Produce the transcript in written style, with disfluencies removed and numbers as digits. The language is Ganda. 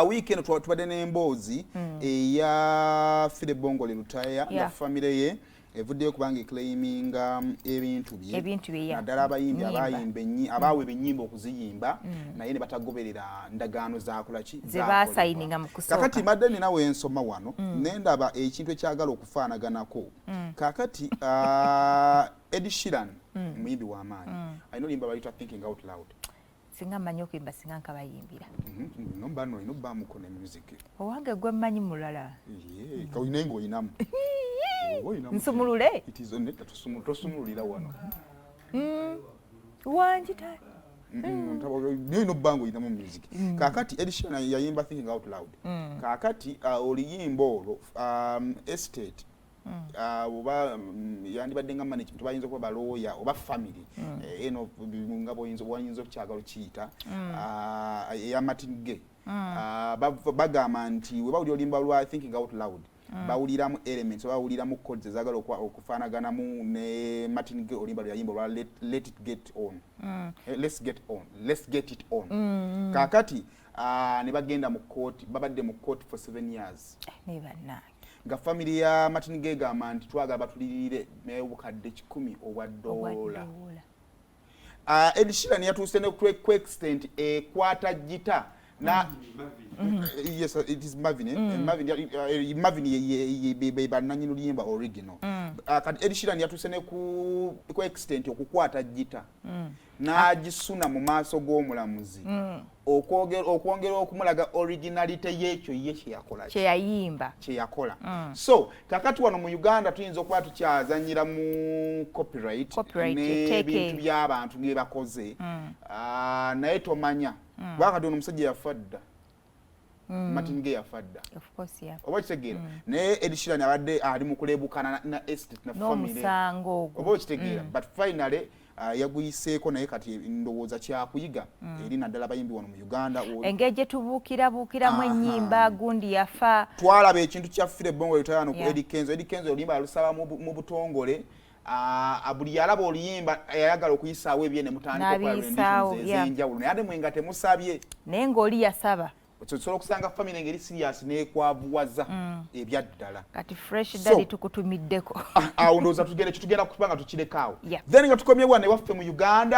weekend tubadde n'emboozi eya Philly Bongole Lutaya na family ye evuddeyo kubanga eclaiminga ebintu bye naddala abayimbi abaawe ennyimba okuziyimba naye ne batagoberera ndagaano zakolaki zebasayininga mu kusooka. Kakati madde ninawe ensoma wano nendaba ekintu ekyagala okufaanaganako kakati Ed Sheeran muyimbi w'amaanyi alina oluyimba bayita Thinking Out Loud. Singa mmanyi okuyimba singa nkabayimbira. Nombano olina obbamuko ne music. Owange gwe mmanyi mulala. Kawina ng'oyinamu. Nsumulule? Tosumululira wano. Wanjita. Nino bbango oyinamu music. Kakati Ed Sheeran yayimba Thinking Out Loud. Kakati oluyimba olwo estate oba yandibadde nga management bayinza okuba balooya oba family eno nga bwayinza okukyagala okiyita eya Martin Gaye bagamba nti we bawulira olimba lwa Thinking Out Loud bawuliramu elements oba bawuliramu codes ezagala okufaanaganamu ne Martin Gaye olimba luyayimba lwa Let It Get On. Let's get it on. Kakati ne bagenda mu court babadde mu court for 7 years. Nga family ya Martin Gaye gamba nti twagala batulirire obukadde 10 obwa dola. Ed Sheeran yatuuse ne ku extent ekwata gita na yes it is Marvin ye bananyino liyimba original. Kati Ed Sheeran yatuuse ne ku extent okukwata gita n'agisuna mu maaso g'omulamuzi okwongera okumulaga originality y'ekyo ye kye yakola. So kakati wano mu Uganda tuyinza okuba tukyazanyira mu copyright n'ebintu by'abantu bye bakoze naye tomanya wakati ono omusajja yafadda Martin Gaye yafadda oba kitegeera naye Ed Sheeran abadde ali mu kulebukana na estate na family oba kitegeera but finally yaguyiseeko naye kati ndowooza kyakuyiga eri naddala bayimbi wano mu Uganda engeri gye tubuukirabuukiramu ennyimba gundi yafa twalaba ekintu kya Philly Bongole Lutaya ku Eddie Kenzo oluyimba yalusaba mu butongole buli yalaba oluyimba yayagala okuyisaawo ebye ne mutandika okukola ez'enjawulo naye ate mwenga temusabye naye ng'oli yasaba osobola okusanga family engeri serious n'ekwavuwaza ebyaddala kati fresh dali tukutumiddeko awo ndowooza tugenda kubanga tukireka awo then nga tukomye wane waffe mu Uganda